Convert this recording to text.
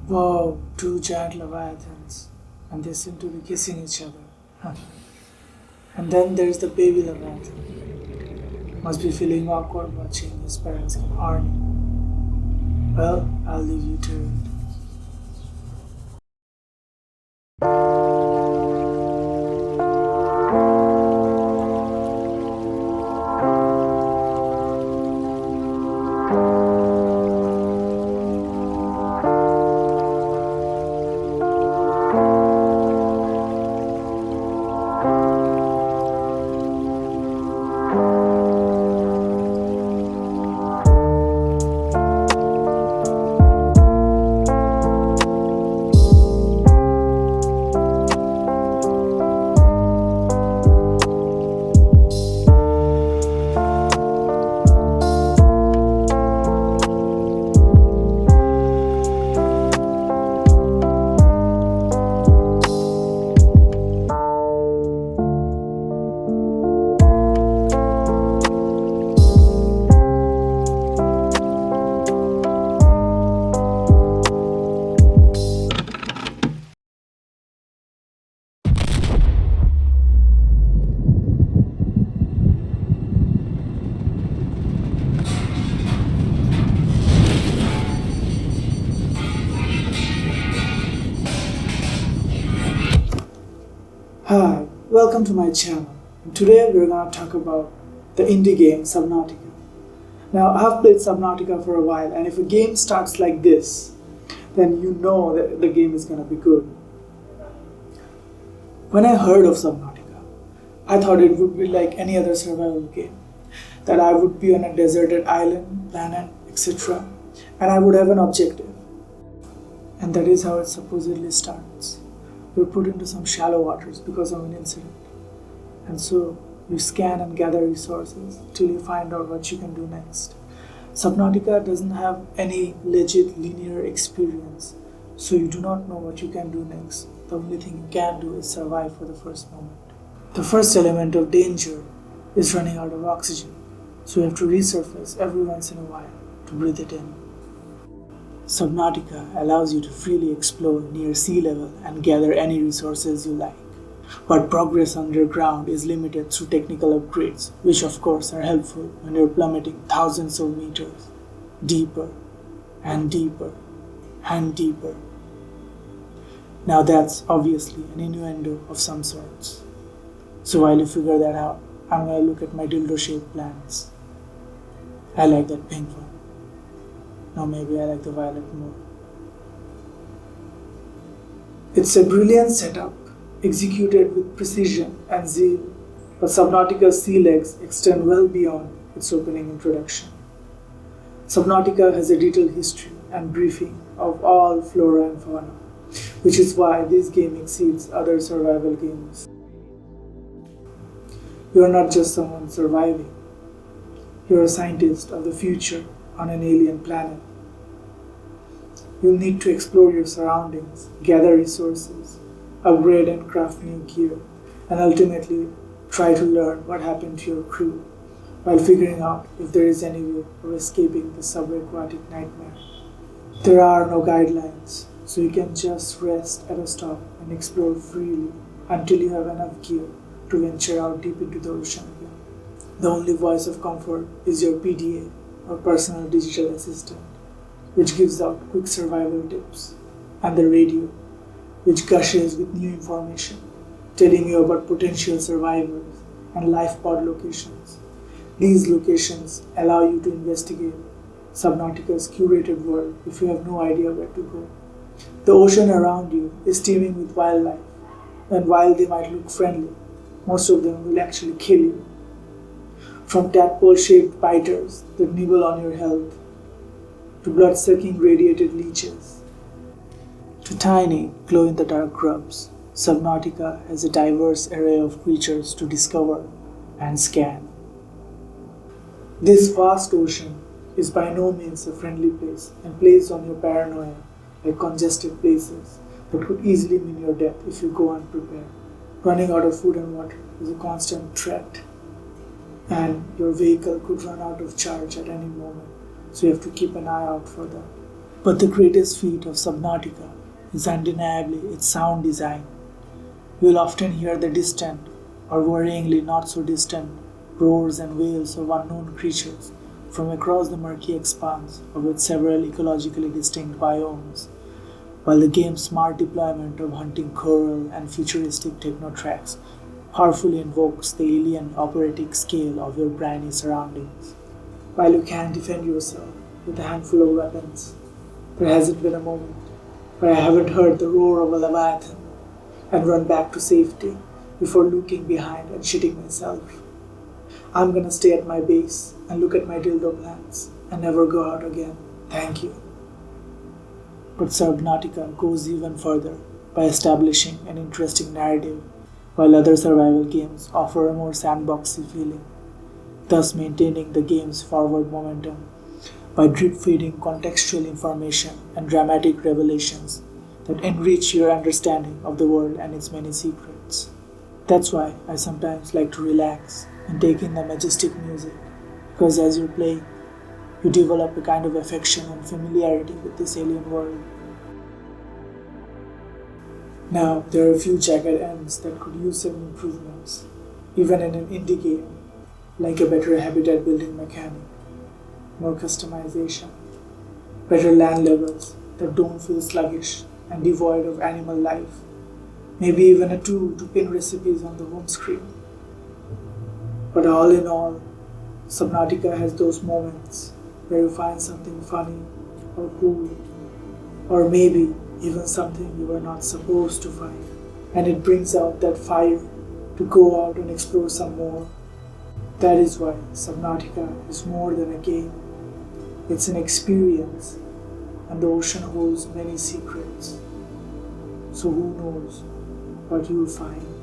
Wow, two giant leviathans, and they seem to be kissing each other. Huh. And then there's the baby leviathan. Must be feeling awkward watching his parents get horny. Well, I'll leave you to it. Hi, welcome to my channel. And today we're going to talk about the indie game Subnautica. Now, I've played Subnautica for a while, and if a game starts like this, then you know that the game is going to be good. When I heard of Subnautica, I thought it would be like any other survival game, that I would be on a deserted island, planet, etc., and I would have an objective. And that is how it supposedly starts. You're put into some shallow waters because of an incident. And so you scan and gather resources till you find out what you can do next. Subnautica doesn't have any legit linear experience, so you do not know what you can do next. The only thing you can do is survive for the first moment. The first element of danger is running out of oxygen, so you have to resurface every once in a while to breathe it in. Subnautica allows you to freely explore near sea level and gather any resources you like. But progress underground is limited through technical upgrades, which of course are helpful when you're plummeting thousands of meters, deeper and deeper and deeper. Now that's obviously an innuendo of some sorts. So while you figure that out, I'm going to look at my dildo-shaped plants. I like that pink one. Now maybe I like the violet more. It's a brilliant setup, executed with precision and zeal, but Subnautica's sea legs extend well beyond its opening introduction. Subnautica has a detailed history and briefing of all flora and fauna, which is why this game exceeds other survival games. You are not just someone surviving, you are a scientist of the future on an alien planet. You'll need to explore your surroundings, gather resources, upgrade and craft new gear, and ultimately try to learn what happened to your crew while figuring out if there is any way of escaping the subaquatic nightmare. There are no guidelines, so you can just rest at a stop and explore freely until you have enough gear to venture out deep into the ocean again. The only voice of comfort is your PDA, or personal digital assistant, which gives out quick survival tips, and the radio, which gushes with new information, telling you about potential survivors and life pod locations. These locations allow you to investigate Subnautica's curated world if you have no idea where to go. The ocean around you is teeming with wildlife, and while they might look friendly, most of them will actually kill you. From tadpole-shaped biters that nibble on your health, to blood-sucking radiated leeches, to tiny glow-in-the-dark grubs, Subnautica has a diverse array of creatures to discover and scan. This vast ocean is by no means a friendly place and plays on your paranoia like congested places that could easily mean your death if you go unprepared. Running out of food and water is a constant threat, and your vehicle could run out of charge at any moment, so you have to keep an eye out for that. But the greatest feat of Subnautica is undeniably its sound design. You will often hear the distant, or worryingly not so distant, roars and wails of unknown creatures from across the murky expanse of its several ecologically distinct biomes, while the game's smart deployment of hunting coral and futuristic techno tracks powerfully invokes the alien operatic scale of your briny surroundings. While you can defend yourself with a handful of weapons, there hasn't been a moment where I haven't heard the roar of a leviathan and run back to safety before looking behind and shitting myself. I'm gonna stay at my base and look at my dildo plants and never go out again. Thank you. But Subnautica goes even further by establishing an interesting narrative, while other survival games offer a more sandboxy feeling, thus maintaining the game's forward momentum by drip feeding contextual information and dramatic revelations that enrich your understanding of the world and its many secrets. That's why I sometimes like to relax and take in the majestic music, because as you play, you develop a kind of affection and familiarity with this alien world. Now, there are a few jagged ends that could use some improvements, even in an indie game, like a better habitat building mechanic, more customization, better land levels that don't feel sluggish and devoid of animal life, maybe even a tool to pin recipes on the home screen. But all in all, Subnautica has those moments where you find something funny or cool, or maybe even something you were not supposed to find, and it brings out that fire to go out and explore some more. That is why Subnautica is more than a game. It's an experience, and the ocean holds many secrets. So who knows what you'll find.